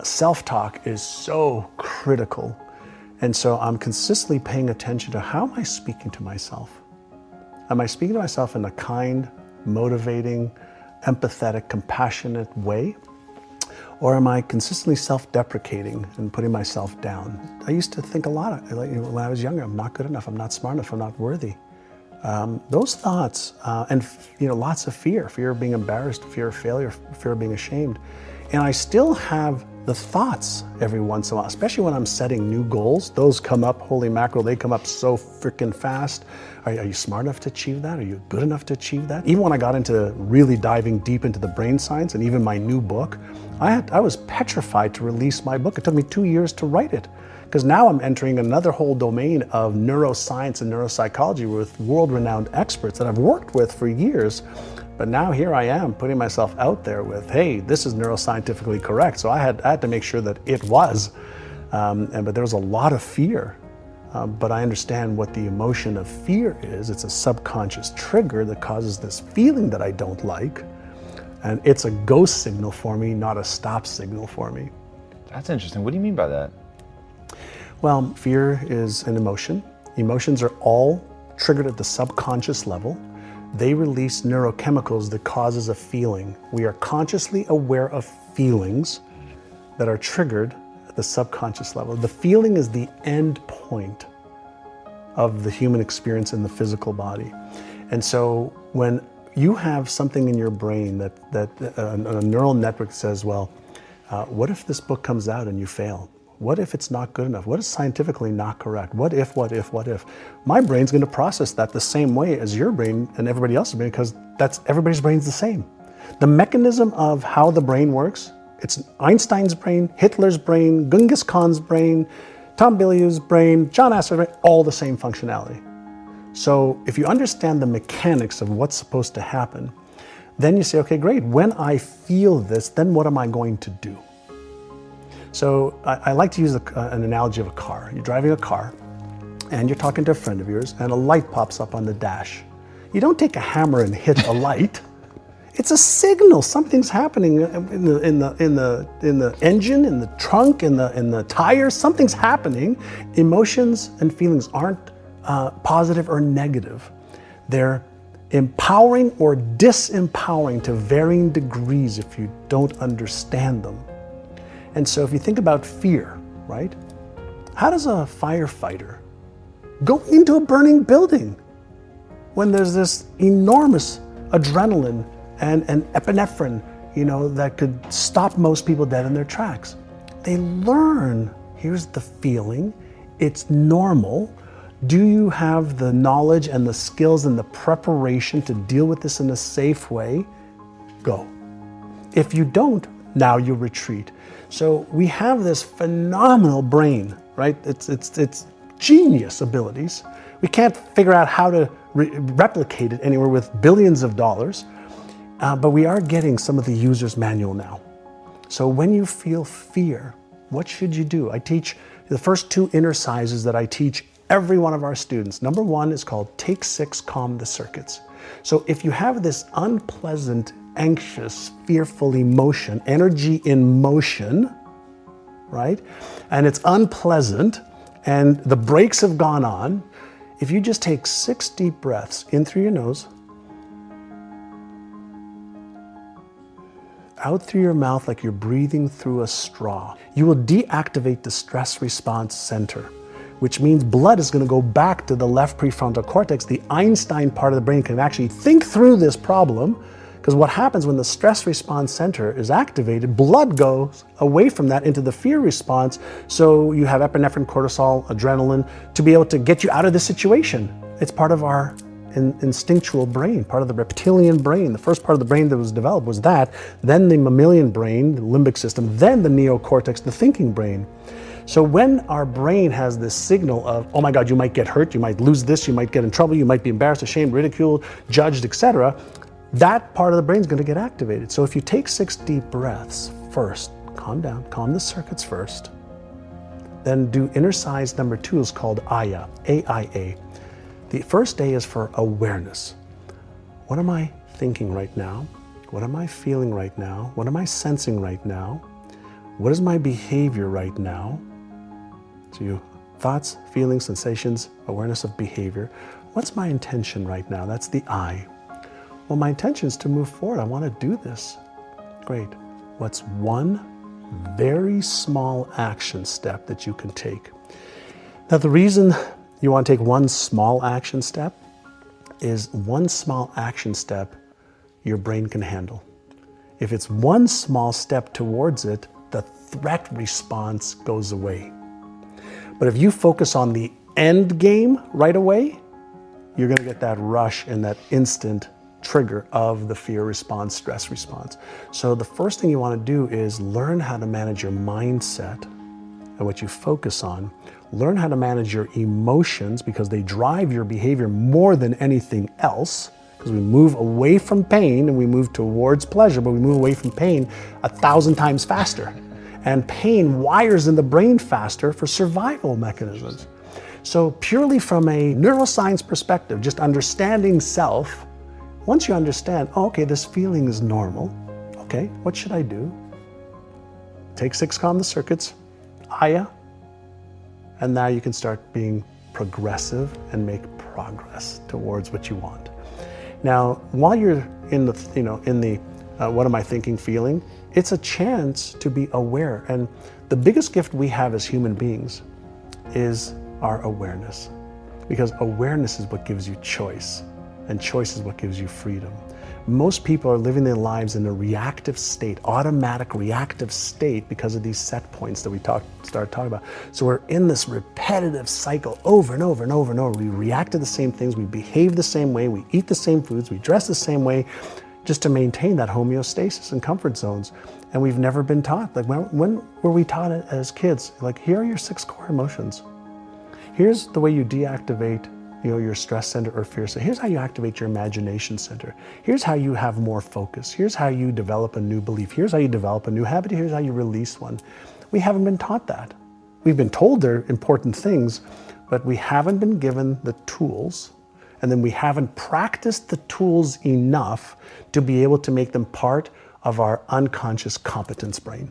Self-talk is so critical. And so I'm consistently paying attention to how am I speaking to myself? Am I speaking to myself in a kind, motivating, empathetic, compassionate way? Or am I consistently self-deprecating and putting myself down? I used to think a lot, when I was younger, I'm not good enough, I'm not smart enough, I'm not worthy. Those thoughts, and lots of fear of being embarrassed, fear of failure, fear of being ashamed. And I still have the thoughts every once in a while, especially when I'm setting new goals. Those come up, holy mackerel, they come up so freaking fast. Are you smart enough to achieve that? Are you good enough to achieve that? Even when I got into really diving deep into the brain science and even my new book, I was petrified to release my book. It took me 2 years to write it, because now I'm entering another whole domain of neuroscience and neuropsychology with world-renowned experts that I've worked with for years. But now here I am putting myself out there with, hey, this is neuroscientifically correct. So I had to make sure that it was. But there was a lot of fear. But I understand what the emotion of fear is. It's a subconscious trigger that causes this feeling that I don't like. And it's a go signal for me, not a stop signal for me. That's interesting. What do you mean by that? Well, fear is an emotion. Emotions are all triggered at the subconscious level. They release neurochemicals that causes a feeling. We are consciously aware of feelings that are triggered at the subconscious level. The feeling is the end point of the human experience in the physical body. And so when you have something in your brain that a neural network says, well, what if this book comes out and you fail? What if it's not good enough? What is scientifically not correct? What if? My brain's going to process that the same way as your brain and everybody else's brain, because everybody's brain's the same. The mechanism of how the brain works, it's Einstein's brain, Hitler's brain, Genghis Khan's brain, Tom Bilyeu's brain, John Assaraf's brain, all the same functionality. So if you understand the mechanics of what's supposed to happen, then you say, okay, great. When I feel this, then what am I going to do? So I like to use an analogy of a car. You're driving a car and you're talking to a friend of yours and a light pops up on the dash. You don't take a hammer and hit a light. It's a signal. Something's happening in the engine, in the trunk, in the tires. Something's happening. Emotions and feelings aren't positive or negative. They're empowering or disempowering to varying degrees if you don't understand them. And so if you think about fear, right? How does a firefighter go into a burning building when there's this enormous adrenaline and epinephrine, that could stop most people dead in their tracks? They learn, here's the feeling, it's normal. Do you have the knowledge and the skills and the preparation to deal with this in a safe way? Go. If you don't, now you retreat. So we have this phenomenal brain, right? It's genius abilities. We can't figure out how to replicate it anywhere with billions of dollars, but we are getting some of the user's manual now. So when you feel fear, what should you do? I teach the first 2 exercises that I teach every one of our students. Number 1 is called Take 6, Calm the Circuits. So if you have this unpleasant, anxious, fearful emotion, energy in motion, right? And it's unpleasant and the brakes have gone on. If you just take 6 deep breaths in through your nose, out through your mouth like you're breathing through a straw, you will deactivate the stress response center, which means blood is going to go back to the left prefrontal cortex. The Einstein part of the brain can actually think through this problem, because what happens when the stress response center is activated, blood goes away from that into the fear response. So you have epinephrine, cortisol, adrenaline to be able to get you out of this situation. It's part of our instinctual brain, part of the reptilian brain. The first part of the brain that was developed was that, then the mammalian brain, the limbic system, then the neocortex, the thinking brain. So when our brain has this signal of, oh my God, you might get hurt, you might lose this, you might get in trouble, you might be embarrassed, ashamed, ridiculed, judged, etc., that part of the brain is going to get activated. So if you take 6 deep breaths first, calm down, calm the circuits first, then do exercise number 2 is called AYA, A-I-A. The first A is for awareness. What am I thinking right now? What am I feeling right now? What am I sensing right now? what is my behavior right now? So you thoughts, feelings, sensations, awareness of behavior. What's my intention right now? That's the I. Well, my intention is to move forward. I want to do this. Great. What's one very small action step that you can take? Now, the reason you want to take one small action step is one small action step your brain can handle. If it's one small step towards it, the threat response goes away. But if you focus on the end game right away, you're going to get that rush and that instant trigger of the fear response, stress response. So the first thing you want to do is learn how to manage your mindset and what you focus on. Learn how to manage your emotions because they drive your behavior more than anything else. Because we move away from pain and we move towards pleasure, but we move away from pain 1,000 times faster. And pain wires in the brain faster for survival mechanisms. So purely from a neuroscience perspective, just understanding self, once you understand, oh, okay, this feeling is normal. Okay, what should I do? Take 6 calm the circuits, Aya, and now you can start being progressive and make progress towards what you want. Now, while you're in the, what am I thinking feeling, it's a chance to be aware. And the biggest gift we have as human beings is our awareness. Because awareness is what gives you choice, and choice is what gives you freedom. Most people are living their lives in a reactive state, automatic reactive state because of these set points that we started talking about. So we're in this repetitive cycle over and over and over and over. We react to the same things, we behave the same way, we eat the same foods, we dress the same way, just to maintain that homeostasis and comfort zones. And we've never been taught. Like when were we taught it as kids? Like, here are your 6 core emotions. Here's the way you deactivate your stress center or fear center. Here's how you activate your imagination center. Here's how you have more focus. Here's how you develop a new belief. Here's how you develop a new habit. Here's how you release one. We haven't been taught that. We've been told they're important things, but we haven't been given the tools, and then we haven't practiced the tools enough to be able to make them part of our unconscious competence brain.